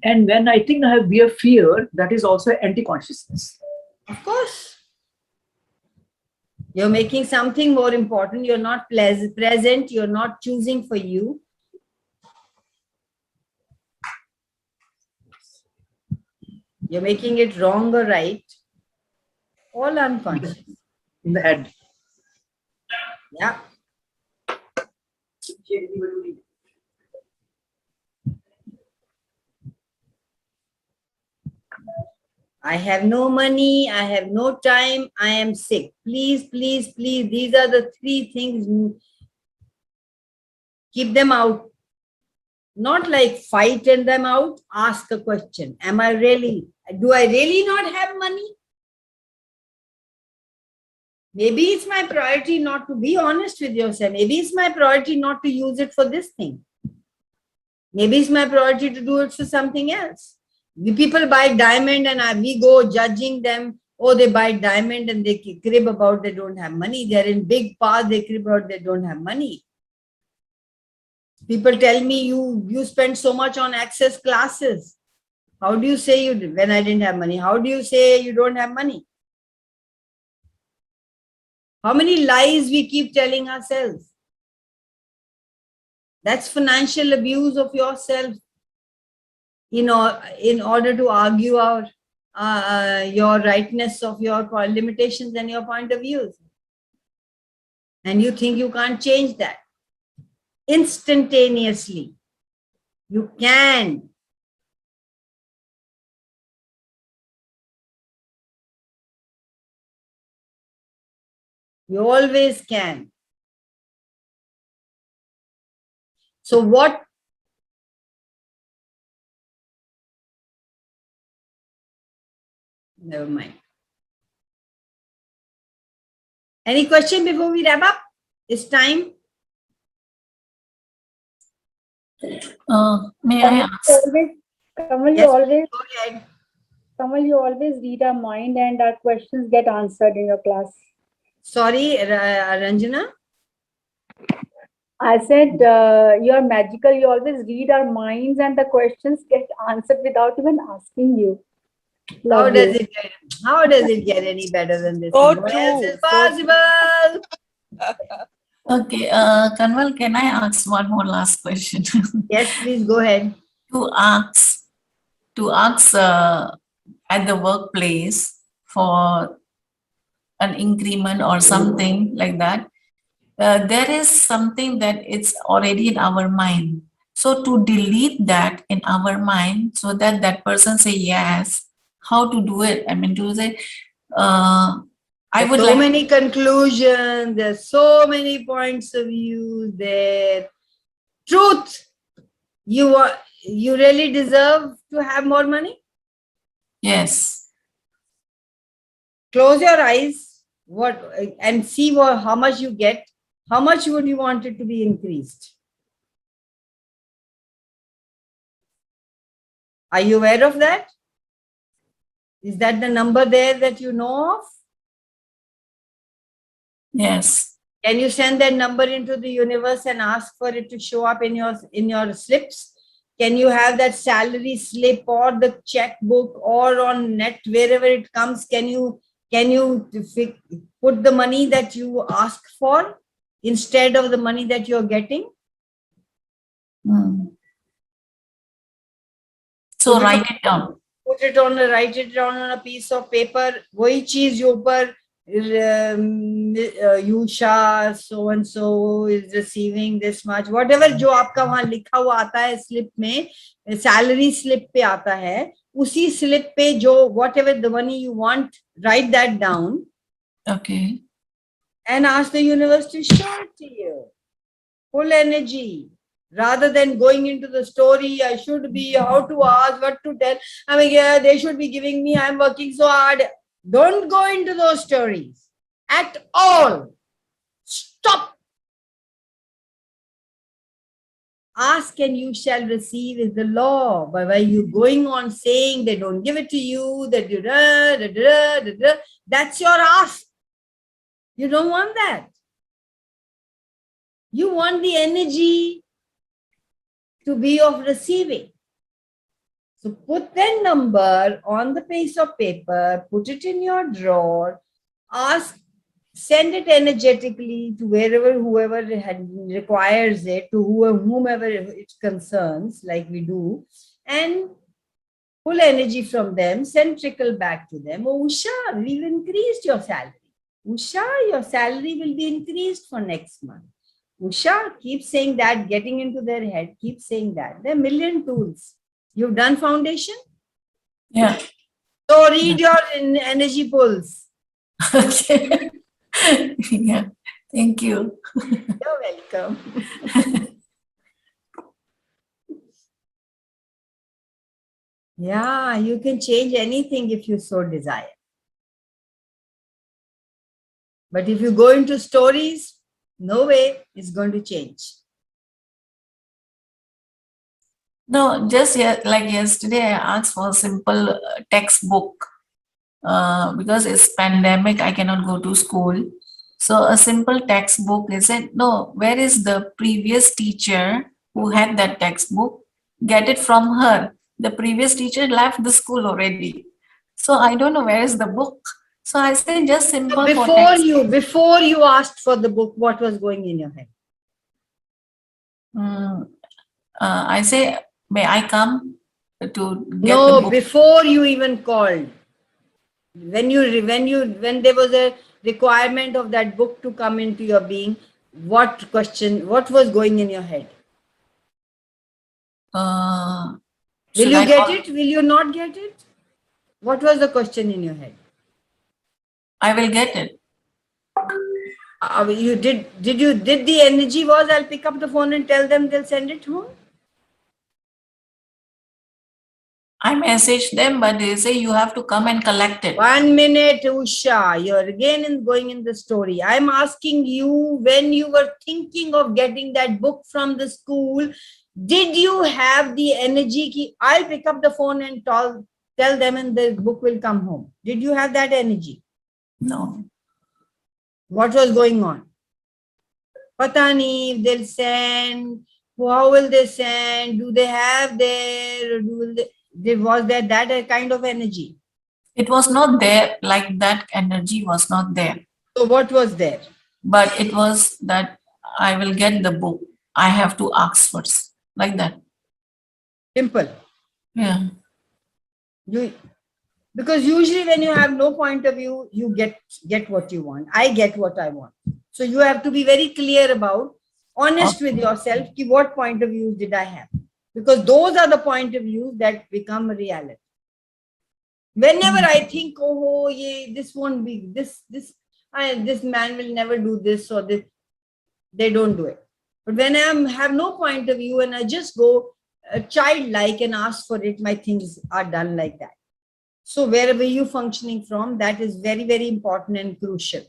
And when I think we have fear, that is also anti-consciousness. Of course. You're making something more important. You're not present. You're not choosing for you. You're making it wrong or right. All unconscious. In the head. Yeah. I have no money, I have no time, I am sick. Please, please, please, these are the three things. Keep them out. Not like fighten them out, ask a question. Do I really not have money? Maybe it's my priority not to be honest with yourself. Maybe it's my priority not to use it for this thing. Maybe it's my priority to do it for something else. The people buy diamond and we go judging them. Oh, they buy diamond and they crib about they don't have money. They're in big paths, they crib about they don't have money. People tell me you spend so much on access classes. How do you say you did when I didn't have money? How do you say you don't have money? How many lies we keep telling ourselves? That's financial abuse of yourself in order to argue your rightness of your limitations and your point of views. And you think you can't change that. Instantaneously. You can. You always can. So what? Never mind. Any question before we wrap up? It's time. May I ask? Kamal, Yes, go ahead. Kamal, you always read our mind and our questions get answered in your class. Sorry, Ranjana. I said, you're magical. You always read our minds and the questions get answered without even asking you. How Love does you. it get any better than this? So What else true, is so possible? Okay, Kanwal, can I ask one more last question? Yes, please go ahead. to ask at the workplace for an increment or something like that, there is something that it's already in our mind. So to delete that in our mind so that that person say yes, how to do it? I mean, to say, I There's would so like. many conclusions, there's so many points of view there. Truth, you really deserve to have more money? Yes. Close your eyes and see how much you get. How much would you want it to be increased? Are you aware of that? Is that the number there that you know of? Yes. Can you send that number into the universe and ask for it to show up in your slips? Can you have that salary slip or the checkbook or on net, wherever it comes? Can you put the money that you ask for instead of the money that you're getting? So write it down. Write it down on a piece of paper. वही चीज जो ऊपर Yusha so and so is receiving this much, whatever जो आपका वहां लिखा हुआ आता है स्लिप में, सैलरी स्लिप पे आता है, उसी स्लिप पे जो whatever the money you want, write that down. Okay. And ask the universe to show it to you. Full energy. Rather than going into the story, I should be, how to ask, what to tell. I mean, yeah, they should be giving me, I'm working so hard. Don't go into those stories at all. Stop. Ask and you shall receive is the law. But while you going on saying they don't give it to you, that's your ask. You don't want that. You want the energy to be of receiving. So put that number on the piece of paper, put it in your drawer, send it energetically to whoever requires it, to whomever it concerns, like we do, and pull energy from them, send trickle back to them. Oh, Usha, we've increased your salary. Usha, your salary will be increased for next month. Usha, keep saying that, getting into their head, keep saying that. There are a million tools. You've done foundation? Yeah. So read your energy pulls. Okay. Yeah. Thank you. You're welcome. Yeah, you can change anything if you so desire. But if you go into stories, no way it's going to change. No, just like yesterday, I asked for a simple textbook because it's pandemic. I cannot go to school. So a simple textbook, they said, no, where is the previous teacher who had that textbook? Get it from her. The previous teacher left the school already. So I don't know where is the book. So I said just simple. Before you asked for the book, what was going in your head? I say, may I come to get the book? Before you even called. When there was a requirement of that book to come into your being, what was going in your head? Will you get it? Will you not get it? What was the question in your head? I will get it. You did the energy was, I'll pick up the phone and tell them they'll send it home? I messaged them, but they say you have to come and collect it. 1 minute, Usha. You're again going in the story. I'm asking you, when you were thinking of getting that book from the school, Did you have the energy? Ki, I'll pick up the phone and tell them and the book will come home. Did you have that energy? No. What was going on? Pata nahi, if they'll send, how will they send? Do they have their, was there that kind of energy? It was not there, like that energy was not there. So what was there? But it was that I will get the book. I have to ask first, like that. Simple. Yeah. Because usually when you have no point of view, you get what you want. I get what I want. So you have to be very clear about, honest with yourself, ki what point of views did I have? Because those are the point of views that become reality. Whenever I think, oh, yeah, this won't be, this man will never do this or this, they don't do it. But when I have no point of view and I just go childlike and ask for it, my things are done like that. So wherever you're functioning from, that is very, very important and crucial.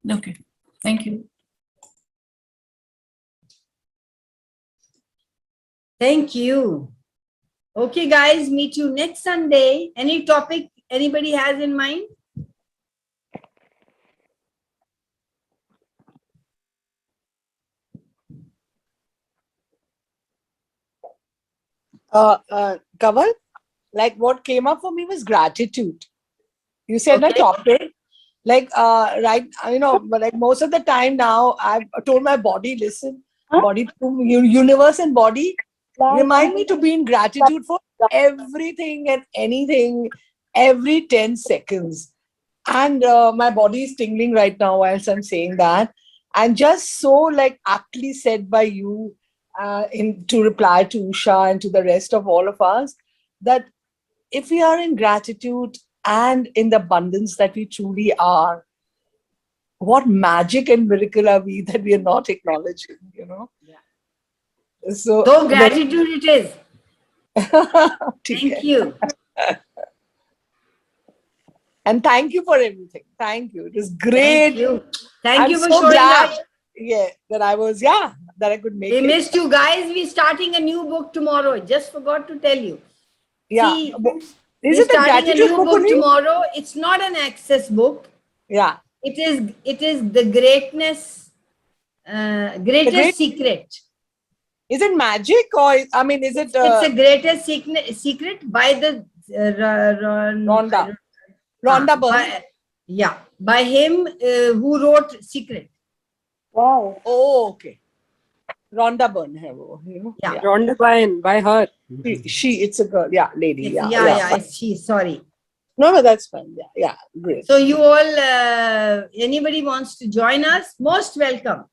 Okay. Thank you. Thank you. Okay, guys, meet you next Sunday. Any topic anybody has in mind? Kaval, like what came up for me was gratitude. You said a Okay. topic, like right, but like most of the time now, I've told my body, listen, body, universe and body, remind me to be in gratitude for everything and anything every 10 seconds. And my body is tingling right now whilst I'm saying that. And just so like aptly said by you, to reply to Usha and to the rest of all of us, that if we are in gratitude and in the abundance that we truly are, what magic and miracle are we that we are not acknowledging, Yeah. So Gratitude it is. Thank you. And thank you for everything. Thank you. It was great. Thank you. Thank I'm you for so showing glad, up. that I could make We it. missed you guys. We're starting a new book tomorrow. Just forgot to tell you. Yeah. See, Is we're it the starting a gratitude new book book only? tomorrow. It's not an access book. Yeah. It is the greatest secret. Is it magic or is it? It's a greatest secret by the Rhonda Byrne. By him who wrote Secret. Wow. Oh, okay. Rhonda Byrne. Yeah. Rhonda Byrne, by her. It's a girl. Yeah, lady. It's she. Sorry. No, that's fine. Yeah, great. So you all, anybody wants to join us, most welcome.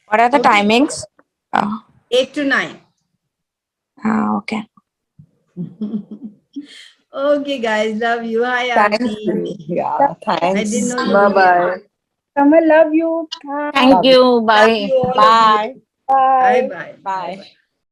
What are the Okay. timings? 8 to 9. Okay. Okay, guys, love you. Hi, Thank Auntie. you. Yeah, thanks. I didn't know you. Bye-bye. Kamal, love you. Thank you. Bye. Love you all. Bye. Bye. Bye. Bye.